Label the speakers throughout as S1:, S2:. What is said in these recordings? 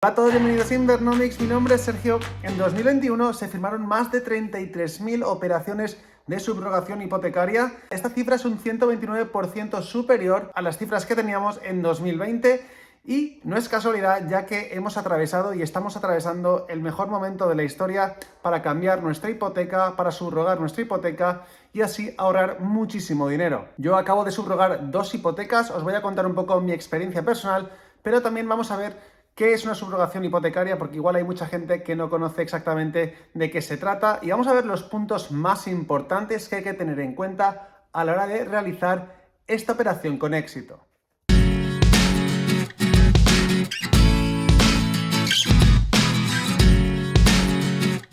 S1: Hola a todos, bienvenidos a Invernomics, mi nombre es Sergio. En 2021 se firmaron más de 33.000 operaciones de subrogación hipotecaria. Esta cifra es un 129% superior a las cifras que teníamos en 2020 y no es casualidad, ya que hemos atravesado y estamos atravesando el mejor momento de la historia para cambiar nuestra hipoteca, para subrogar nuestra hipoteca y así ahorrar muchísimo dinero. Yo acabo de subrogar 2 hipotecas, os voy a contar un poco mi experiencia personal, pero también vamos a ver ¿qué es una subrogación hipotecaria? Porque igual hay mucha gente que no conoce exactamente de qué se trata y vamos a ver los puntos más importantes que hay que tener en cuenta a la hora de realizar esta operación con éxito.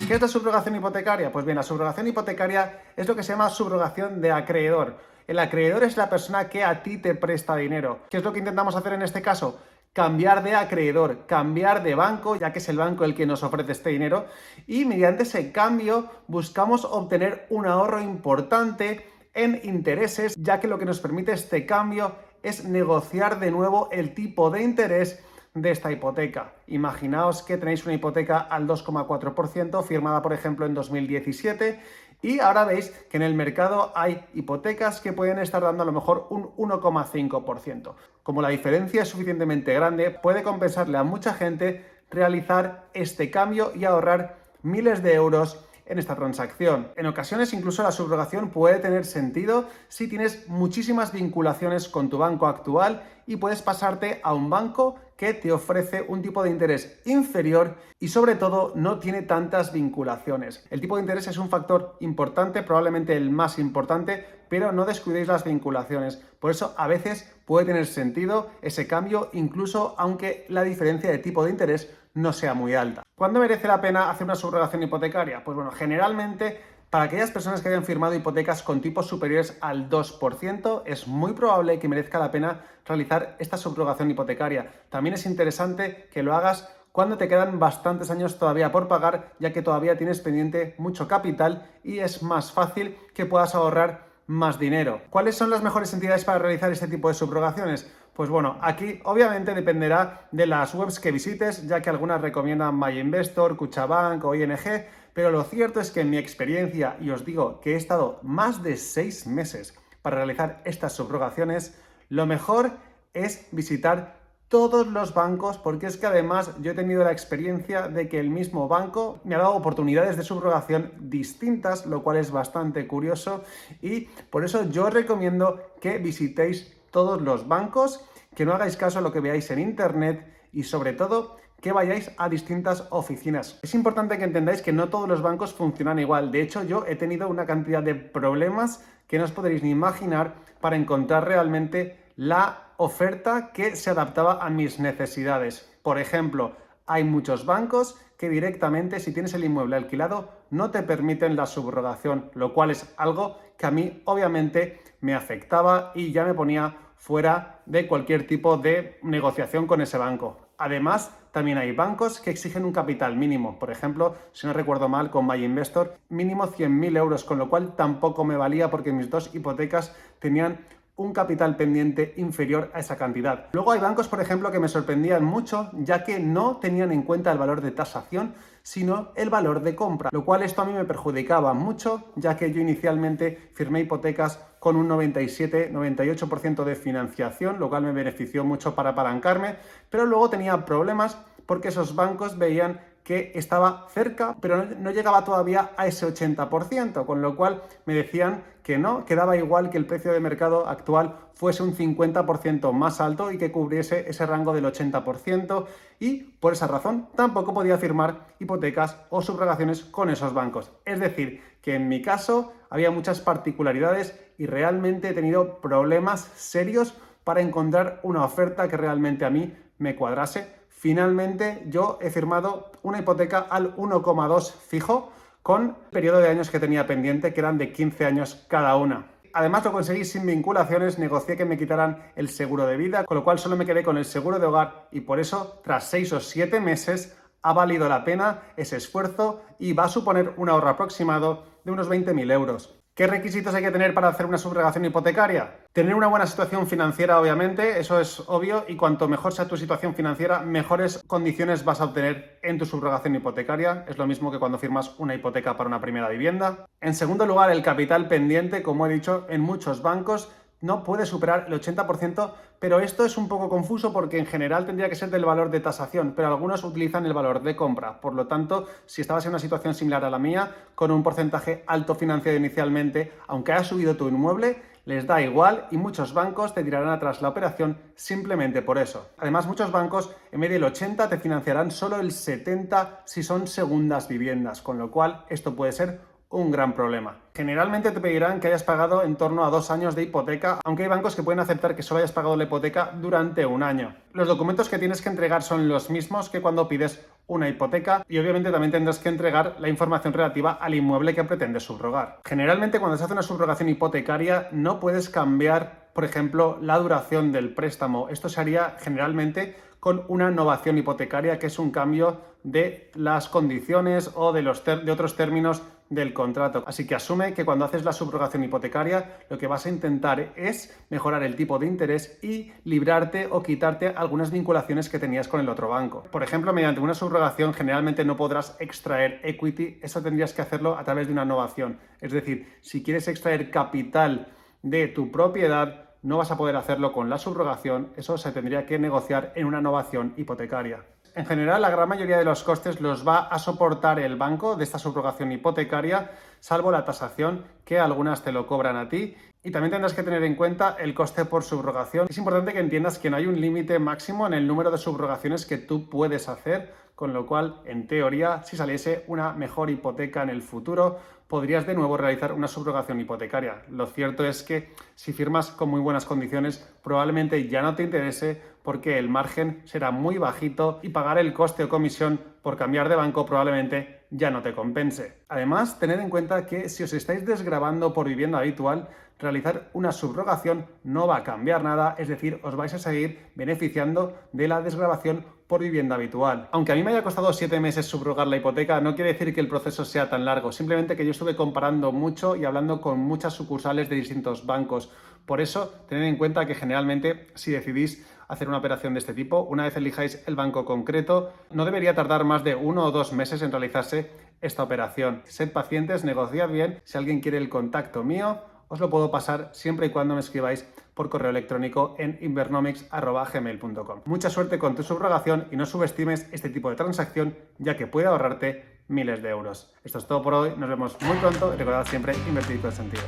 S1: ¿Qué es la subrogación hipotecaria? Pues bien, la subrogación hipotecaria es lo que se llama subrogación de acreedor. El acreedor es la persona que a ti te presta dinero. ¿Qué es lo que intentamos hacer en este caso? Cambiar de acreedor, cambiar de banco, ya que es el banco el que nos ofrece este dinero, y mediante ese cambio buscamos obtener un ahorro importante en intereses, ya que lo que nos permite este cambio es negociar de nuevo el tipo de interés de esta hipoteca. Imaginaos que tenéis una hipoteca al 2,4% firmada, por ejemplo, en 2017 y ahora veis que en el mercado hay hipotecas que pueden estar dando a lo mejor un 1,5%. Como la diferencia es suficientemente grande, puede compensarle a mucha gente realizar este cambio y ahorrar miles de euros en esta transacción. En ocasiones incluso la subrogación puede tener sentido si tienes muchísimas vinculaciones con tu banco actual y puedes pasarte a un banco que te ofrece un tipo de interés inferior y sobre todo no tiene tantas vinculaciones. El tipo de interés es un factor importante, probablemente el más importante, pero no descuidéis las vinculaciones. Por eso a veces puede tener sentido ese cambio, incluso aunque la diferencia de tipo de interés no sea muy alta. ¿Cuándo merece la pena hacer una subrogación hipotecaria? Pues bueno, generalmente para aquellas personas que hayan firmado hipotecas con tipos superiores al 2%, es muy probable que merezca la pena realizar esta subrogación hipotecaria. También es interesante que lo hagas cuando te quedan bastantes años todavía por pagar, ya que todavía tienes pendiente mucho capital y es más fácil que puedas ahorrar más dinero. ¿Cuáles son las mejores entidades para realizar este tipo de subrogaciones? Pues bueno, aquí obviamente dependerá de las webs que visites, ya que algunas recomiendan MyInvestor, Kutxabank o ING, pero lo cierto es que en mi experiencia, y os digo que he estado más de 6 meses para realizar estas subrogaciones, lo mejor es visitar todos los bancos, porque es que además yo he tenido la experiencia de que el mismo banco me ha dado oportunidades de subrogación distintas, lo cual es bastante curioso y por eso yo os recomiendo que visitéis todos los bancos, que no hagáis caso a lo que veáis en internet y sobre todo que vayáis a distintas oficinas. Es importante que entendáis que no todos los bancos funcionan igual. De hecho, yo he tenido una cantidad de problemas que no os podréis ni imaginar para encontrar realmente la oferta que se adaptaba a mis necesidades. Por ejemplo, hay muchos bancos que directamente, si tienes el inmueble alquilado, no te permiten la subrogación, lo cual es algo que a mí obviamente me afectaba y ya me ponía fuera de cualquier tipo de negociación con ese banco. Además, también hay bancos que exigen un capital mínimo. Por ejemplo, si no recuerdo mal, con MyInvestor, mínimo 100.000 euros, con lo cual tampoco me valía porque mis 2 hipotecas tenían un capital pendiente inferior a esa cantidad. Luego hay bancos, por ejemplo, que me sorprendían mucho, ya que no tenían en cuenta el valor de tasación, sino el valor de compra, lo cual esto a mí me perjudicaba mucho, ya que yo inicialmente firmé hipotecas con un 97-98% de financiación, lo cual me benefició mucho para apalancarme, pero luego tenía problemas porque esos bancos veían que estaba cerca, pero no llegaba todavía a ese 80%, con lo cual me decían que no, que daba igual que el precio de mercado actual fuese un 50% más alto y que cubriese ese rango del 80%, y por esa razón tampoco podía firmar hipotecas o subrogaciones con esos bancos. Es decir, que en mi caso había muchas particularidades y realmente he tenido problemas serios para encontrar una oferta que realmente a mí me cuadrase. Finalmente, yo he firmado una hipoteca al 1,2 fijo con el periodo de años que tenía pendiente, que eran de 15 años cada una. Además, lo conseguí sin vinculaciones, negocié que me quitaran el seguro de vida, con lo cual solo me quedé con el seguro de hogar y por eso, tras 6 o 7 meses, ha valido la pena ese esfuerzo y va a suponer un ahorro aproximado de unos 20.000 euros. ¿Qué requisitos hay que tener para hacer una subrogación hipotecaria? Tener una buena situación financiera, obviamente, eso es obvio, y cuanto mejor sea tu situación financiera, mejores condiciones vas a obtener en tu subrogación hipotecaria. Es lo mismo que cuando firmas una hipoteca para una primera vivienda. En segundo lugar, el capital pendiente, como he dicho, en muchos bancos no puede superar el 80%, pero esto es un poco confuso porque en general tendría que ser del valor de tasación, pero algunos utilizan el valor de compra. Por lo tanto, si estabas en una situación similar a la mía, con un porcentaje alto financiado inicialmente, aunque haya subido tu inmueble, les da igual y muchos bancos te tirarán atrás la operación simplemente por eso. Además, muchos bancos en vez del 80 te financiarán solo el 70 si son segundas viviendas, con lo cual esto puede ser un gran problema. Generalmente te pedirán que hayas pagado en torno a 2 años de hipoteca, aunque hay bancos que pueden aceptar que solo hayas pagado la hipoteca durante 1 año. Los documentos que tienes que entregar son los mismos que cuando pides una hipoteca y obviamente también tendrás que entregar la información relativa al inmueble que pretendes subrogar. Generalmente cuando se hace una subrogación hipotecaria no puedes cambiar, por ejemplo, la duración del préstamo. Esto se haría generalmente con una novación hipotecaria, que es un cambio de las condiciones o de otros términos del contrato. Así que asume que cuando haces la subrogación hipotecaria lo que vas a intentar es mejorar el tipo de interés y librarte o quitarte algunas vinculaciones que tenías con el otro banco. Por ejemplo, mediante una subrogación generalmente no podrás extraer equity, eso tendrías que hacerlo a través de una novación. Es decir, si quieres extraer capital de tu propiedad, no vas a poder hacerlo con la subrogación, eso se tendría que negociar en una novación hipotecaria. En general, la gran mayoría de los costes los va a soportar el banco de esta subrogación hipotecaria, salvo la tasación, que algunas te lo cobran a ti. Y también tendrás que tener en cuenta el coste por subrogación. Es importante que entiendas que no hay un límite máximo en el número de subrogaciones que tú puedes hacer, con lo cual, en teoría, si saliese una mejor hipoteca en el futuro, podrías de nuevo realizar una subrogación hipotecaria. Lo cierto es que si firmas con muy buenas condiciones, probablemente ya no te interese porque el margen será muy bajito y pagar el coste o comisión por cambiar de banco probablemente ya no te compense. Además, tened en cuenta que si os estáis desgravando por vivienda habitual, realizar una subrogación no va a cambiar nada, es decir, os vais a seguir beneficiando de la desgravación por vivienda habitual. Aunque a mí me haya costado 7 meses subrogar la hipoteca, no quiere decir que el proceso sea tan largo, simplemente que yo estuve comparando mucho y hablando con muchas sucursales de distintos bancos. Por eso, tened en cuenta que generalmente, si decidís hacer una operación de este tipo, una vez elijáis el banco concreto, no debería tardar más de 1 o 2 meses en realizarse esta operación. Sed pacientes, negociad bien. Si alguien quiere el contacto mío, os lo puedo pasar siempre y cuando me escribáis por correo electrónico en invernomics@gmail.com. Mucha suerte con tu subrogación y no subestimes este tipo de transacción, ya que puede ahorrarte miles de euros. Esto es todo por hoy, nos vemos muy pronto y recordad siempre invertir con sentido.